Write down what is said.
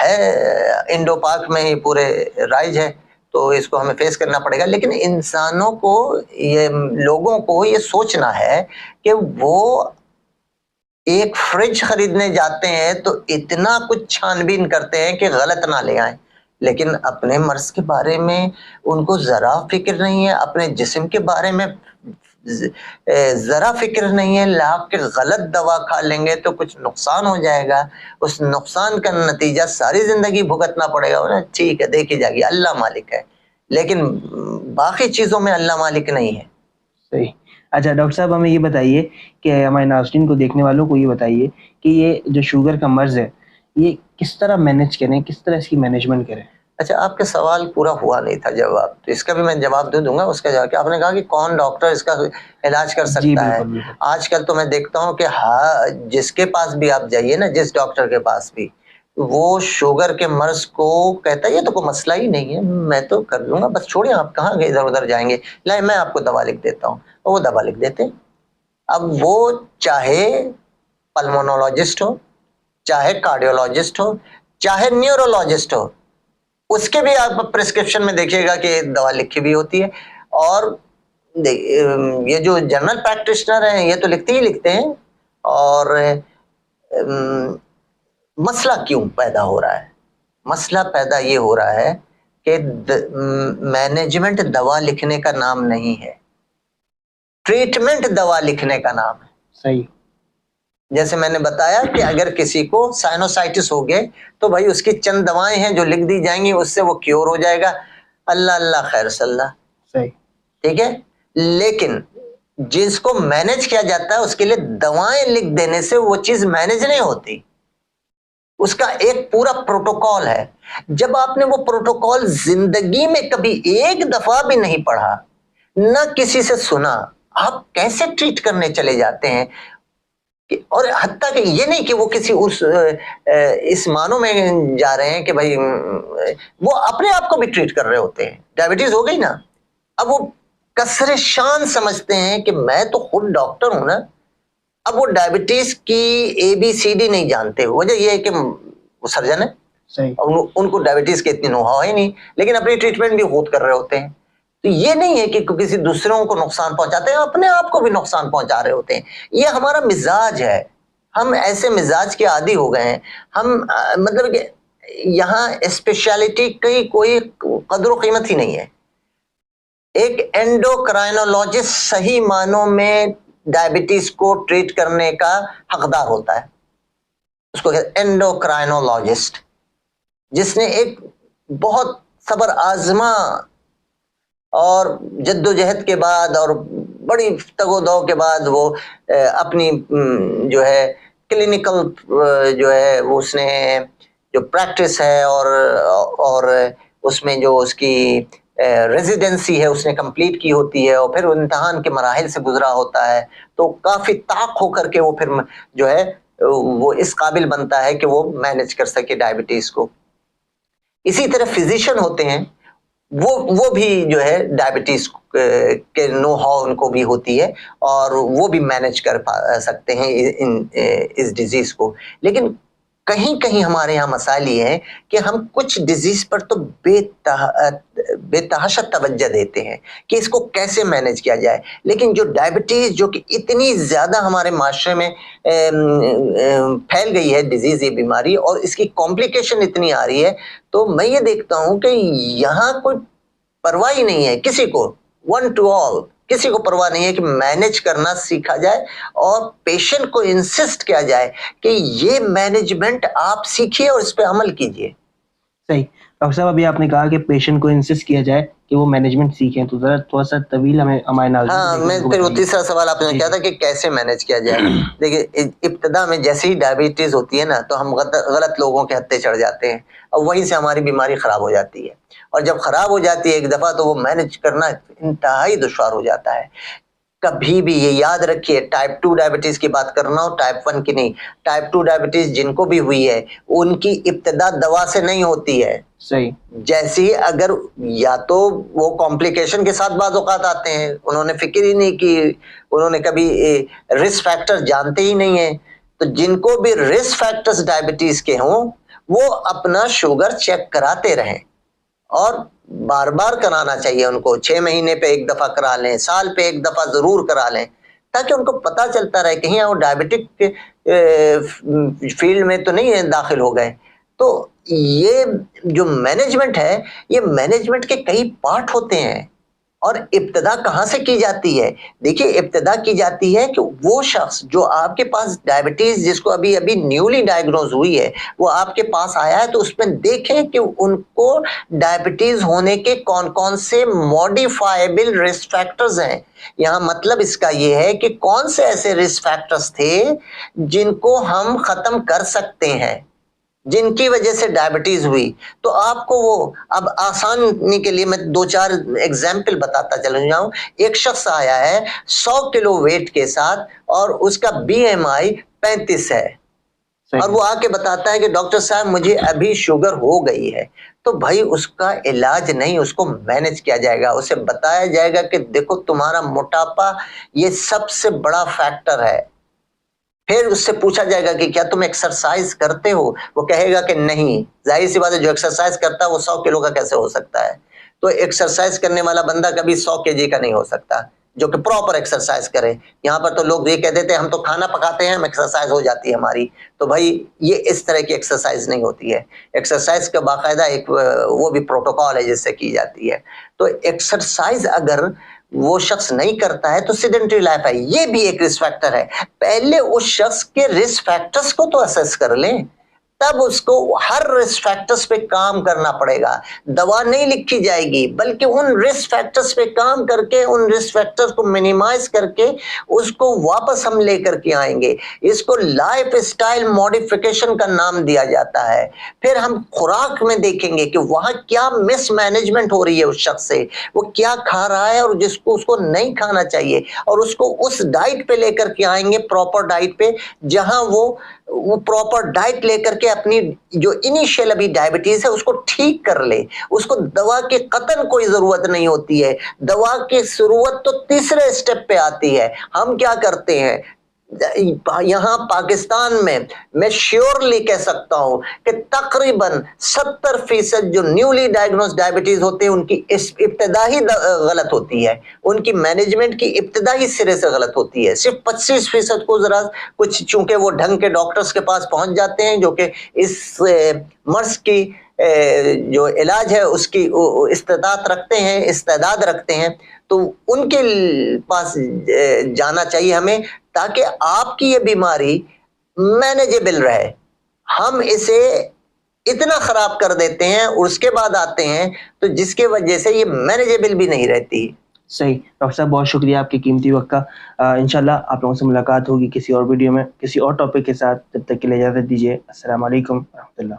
ہے انڈو پاک میں ہی پورے رائج ہے، تو اس کو ہمیں فیس کرنا پڑے گا. لیکن انسانوں کو لوگوں کو یہ سوچنا ہے کہ وہ ایک فریج خریدنے جاتے ہیں تو اتنا کچھ چھان بین کرتے ہیں کہ غلط نہ لے آئیں، لیکن اپنے مرض کے بارے میں ان کو ذرا فکر نہیں ہے، اپنے جسم کے بارے میں ذرا فکر نہیں ہے. لاپ کے غلط دوا کھا لیں گے تو کچھ نقصان ہو جائے گا، اس نقصان کا نتیجہ ساری زندگی بھگتنا پڑے گا. ٹھیک ہے، دیکھی جائے گی، اللہ مالک ہے، لیکن باقی چیزوں میں اللہ مالک نہیں ہے. صحیح. اچھا ڈاکٹر صاحب ہمیں یہ بتائیے کہ ہمارے ناظرین کو دیکھنے والوں کو یہ بتائیے کہ یہ جو شوگر کا مرض ہے یہ کس طرح مینیج کریں، کس طرح اس کی مینجمنٹ کریں؟ اچھا، آپ کے سوال پورا ہوا نہیں تھا جواب، تو اس کا بھی میں جواب دے دوں گا. اس کا جواب کہ آپ نے کہا کہ کون ڈاکٹر اس کا علاج کر سکتا ہے. آج کل تو میں دیکھتا ہوں کہ جس کے پاس بھی آپ جائیے نا، جس ڈاکٹر کے پاس بھی، وہ شوگر کے مرض کو کہتا ہے یہ تو کوئی مسئلہ ہی نہیں ہے، میں تو کر لوں گا، بس چھوڑیں، آپ کہاں گئے ادھر ادھر جائیں گے، لائے میں آپ کو دوا لکھ دیتا ہوں. وہ دوا لکھ دیتے. اب وہ چاہے پلمونولوجسٹ ہو، چاہے کارڈیولوجسٹ ہو، چاہے نیورولوجسٹ ہو، اس کے بھی آپ پرسکرپشن میں دیکھیے گا کہ دوا لکھی بھی ہوتی ہے. اور یہ جو جنرل پریکٹیشنر ہیں یہ تو لکھتے ہی لکھتے ہیں. اور مسئلہ کیوں پیدا ہو رہا ہے؟ مسئلہ پیدا یہ ہو رہا ہے کہ مینجمنٹ دوا لکھنے کا نام نہیں ہے، ٹریٹمنٹ دوا لکھنے کا نام ہے. صحیح. جیسے میں نے بتایا کہ اگر کسی کو سائنوسائٹس ہو گئے تو بھائی اس کی چند دوائیں ہیں جو لکھ دی جائیں گی، اس سے وہ کیور ہو جائے گا. اللہ اللہ خیر صلی اللہ. صحیح. ٹھیک ہے. لیکن جس کو مینج کیا جاتا ہے اس کے لیے دوائیں لکھ دینے سے وہ چیز مینج نہیں ہوتی، اس کا ایک پورا پروٹوکول ہے. جب آپ نے وہ پروٹوکول زندگی میں کبھی ایک دفعہ بھی نہیں پڑھا، نہ کسی سے سنا، آپ کیسے ٹریٹ کرنے چلے جاتے ہیں؟ اور حتیٰ کہ یہ نہیں کہ وہ کسی اس معنوں میں جا رہے ہیں کہ بھائی وہ اپنے آپ کو بھی ٹریٹ کر رہے ہوتے ہیں. ڈائبٹیز ہو گئی نا، اب وہ کسر شان سمجھتے ہیں کہ میں تو خود ڈاکٹر ہوں نا. اب وہ ڈائبٹیز کی ABCD نہیں جانتے. وجہ یہ ہے کہ وہ سرجن ہے، ان کو ڈائبٹیز کی اتنی نوحہ ہی نہیں، لیکن اپنی ٹریٹمنٹ بھی خود کر رہے ہوتے ہیں. تو یہ نہیں ہے کہ کسی دوسروں کو نقصان پہنچاتے ہیں، اپنے آپ کو بھی نقصان پہنچا رہے ہوتے ہیں. یہ ہمارا مزاج ہے، ہم ایسے مزاج کے عادی ہو گئے ہیں. ہم مطلب کہ یہاں اسپیشلٹی کی کوئی قدر و قیمت ہی نہیں ہے. ایک اینڈوکرائنولوجسٹ صحیح معنوں میں ڈائبٹیز کو ٹریٹ کرنے کا حقدار ہوتا ہے. اس کو اینڈوکرائنولوجسٹ، جس نے ایک بہت صبر آزما اور جد و جہد کے بعد اور بڑی تگ و دو کے بعد وہ اپنی جو ہے کلینکل جو ہے اس نے جو پریکٹس ہے اور اس میں جو اس کی ریزیڈنسی ہے اس نے کمپلیٹ کی ہوتی ہے، اور پھر امتحان کے مراحل سے گزرا ہوتا ہے، تو کافی طاق ہو کر کے وہ پھر جو ہے وہ اس قابل بنتا ہے کہ وہ مینج کر سکے ڈائبٹیز کو. اسی طرح فزیشین ہوتے ہیں، وہ بھی جو ہے ڈائبٹیز کے نو ہاؤ ان کو بھی ہوتی ہے اور وہ بھی مینج کر سکتے ہیں اس ڈیزیز کو. لیکن کہیں کہیں ہمارے یہاں مسائل یہ ہے کہ ہم کچھ ڈیزیز پر تو بے تحاشا توجہ دیتے ہیں کہ اس کو کیسے مینج کیا جائے، لیکن جو ڈائبٹیز جو کہ اتنی زیادہ ہمارے معاشرے میں پھیل گئی ہے ڈیزیز، یہ بیماری، اور اس کی کمپلیکیشن اتنی آ رہی ہے، تو میں یہ دیکھتا ہوں کہ یہاں کوئی پرواہ ہی نہیں ہے کسی کو، ون ٹو آل، کسی کو پرواہ نہیں ہے کہ مینج کرنا سیکھا جائے اور پیشنٹ کو انسسٹ کیا جائے کہ یہ مینجمنٹ آپ سیکھیے اور اس پہ عمل کیجیے. صحیح. ڈاکٹر صاحب ابھی آپ نے کہا کہ پیشنٹ کو انسسٹ کیا جائے کہ وہ مینجمنٹ سیکھیں، تو ذرا تھوڑا سا طویل ہمیں ہمارے ناظرین میں پھر وہ تیسرا سوال آپ نے کیا تھا کہ کیسے مینج کیا جائے. دیکھیے ابتدا میں جیسے ہی ڈائبٹیز ہوتی ہے نا تو ہم غلط لوگوں کے ہتھے چڑھ جاتے ہیں اور وہیں سے ہماری بیماری خراب ہو جاتی ہے، اور جب خراب ہو جاتی ہے ایک دفعہ تو وہ مینج کرنا انتہائی دشوار ہو جاتا ہے. کبھی بھی یہ یاد رکھیے، ٹائپ 2 ڈائبٹیز کی بات کرنا ہو، ٹائپ 1 کی نہیں. ٹائپ 2 ڈائبٹیز جن کو بھی ہوئی ہے ان کی ابتدا دوا سے نہیں ہوتی ہے. صحیح. جیسی اگر یا تو وہ کمپلیکیشن کے ساتھ بعض اوقات آتے ہیں، انہوں نے فکر ہی نہیں کی، انہوں نے کبھی رسک فیکٹر جانتے ہی نہیں ہیں. تو جن کو بھی رسک فیکٹرز ڈائبٹیز کے ہوں وہ اپنا شوگر چیک کراتے رہیں اور بار بار کرانا چاہیے ان کو. 6 مہینے پہ ایک دفعہ کرا لیں, سال پہ ایک دفعہ ضرور کرا لیں, تاکہ ان کو پتا چلتا رہے کہیں وہ ڈائبٹک فیلڈ میں تو نہیں داخل ہو گئے. تو یہ جو مینجمنٹ ہے, یہ مینجمنٹ کے کئی پارٹ ہوتے ہیں. اور ابتدا کہاں سے کی جاتی ہے؟ دیکھیے, ابتدا کی جاتی ہے کہ وہ شخص جو آپ کے پاس ڈائبٹیز, جس کو ابھی نیولی ڈائیگنوز ہوئی ہے, وہ آپ کے پاس آیا ہے, تو اس میں دیکھیں کہ ان کو ڈائبٹیز ہونے کے کون کون سے موڈیفائبل رسک فیکٹرز ہیں. یہاں مطلب اس کا یہ ہے کہ کون سے ایسے رسک فیکٹرز تھے جن کو ہم ختم کر سکتے ہیں, جن کی وجہ سے ڈائبٹیز ہوئی. تو آپ کو وہ, اب آسانی کے لیے میں 2-4 ایگزامپل بتاتا چلا جاؤں. ایک شخص آیا ہے 100 کلو ویٹ کے ساتھ اور اس کا BMI 35 ہے, اور وہ آ کے بتاتا ہے کہ ڈاکٹر صاحب مجھے ابھی شوگر ہو گئی ہے. تو بھائی اس کا علاج نہیں, اس کو مینج کیا جائے گا. اسے بتایا جائے گا کہ دیکھو تمہارا موٹاپا یہ سب سے بڑا فیکٹر ہے. پھر اس سے پوچھا جائے گا کہ کیا تم ایکسرسائز کرتے ہو؟ وہ کہے گا کہ نہیں. ظاہر سی بات ہے, جو ایکسرسائز کرتا ہے وہ 100 کلو کا کیسے ہو سکتا ہے؟ تو ایکسرسائز کرنے والا بندہ کبھی 100 kg کا نہیں ہو سکتا, جو کہ پراپر ایکسرسائز کرے. یہاں پر تو لوگ یہ کہہ دیتے ہیں ہم تو کھانا پکاتے ہیں, ہم ایکسرسائز ہو جاتی ہے ہماری. تو بھائی یہ اس طرح کی ایکسرسائز نہیں ہوتی ہے. ایکسرسائز کا باقاعدہ ایک وہ بھی پروٹوکول ہے جس سے کی جاتی ہے. تو ایکسرسائز اگر وہ شخص نہیں کرتا ہے تو سیڈنٹری لائف ہے, یہ بھی ایک رسک فیکٹر ہے. پہلے اس شخص کے رسک فیکٹرز کو تو اسیس کر لیں, تب اس کو ہر رسک فیکٹرز پہ کام کرنا پڑے گا. دوا نہیں لکھی جائے گی, بلکہ ان رسک فیکٹرز پہ کام کر کے, ان رسک فیکٹرز کو منیمائز کر کے اس کو واپس ہم لے کر کے آئیں گے. اس کو لائف اسٹائل موڈیفیکیشن کا نام دیا جاتا ہے. پھر ہم خوراک میں دیکھیں گے کہ وہاں کیا مس مینجمنٹ ہو رہی ہے اس شخص سے, وہ کیا کھا رہا ہے اور جس کو اس کو نہیں کھانا چاہیے, اور اس کو اس ڈائٹ پہ لے کر کے آئیں گے, پراپر ڈائٹ پہ, جہاں وہ پراپر ڈائٹ لے کر کے اپنی جو انیشیل ابھی ڈائبٹیز ہے اس کو ٹھیک کر لے. اس کو دوا کے قطن کوئی ضرورت نہیں ہوتی ہے. دوا کی ضرورت تو تیسرے سٹیپ پہ آتی ہے. ہم کیا کرتے ہیں یہاں پاکستان میں شیورلی کہہ سکتا ہوں کہ تقریباً 70% جو نیولی ڈائیگنوز ڈائبٹیز ہوتے ہیں ان کی ابتدا ہی غلط ہوتی ہے, ان کی مینجمنٹ کی ابتدا ہی سرے سے غلط ہوتی ہے. صرف 25% کو ذرا کچھ, چونکہ وہ ڈھنگ کے ڈاکٹرز کے پاس پہنچ جاتے ہیں جو کہ اس مرض کی جو علاج ہے اس کی استعداد رکھتے ہیں, تو ان کے پاس جانا چاہیے ہمیں, تاکہ آپ کی یہ بیماری مینیجبل رہے. ہم اسے اتنا خراب کر دیتے ہیں اور اس کے بعد آتے ہیں تو جس کی وجہ سے یہ مینیجبل بھی نہیں رہتی. صحیح. ڈاکٹر صاحب بہت شکریہ آپ کے قیمتی وقت کا. انشاءاللہ آپ لوگوں سے ملاقات ہوگی کسی اور ویڈیو میں کسی اور ٹاپک کے ساتھ. جب تک کے لیے اجازت دیجیے. السلام علیکم ورحمۃ اللہ.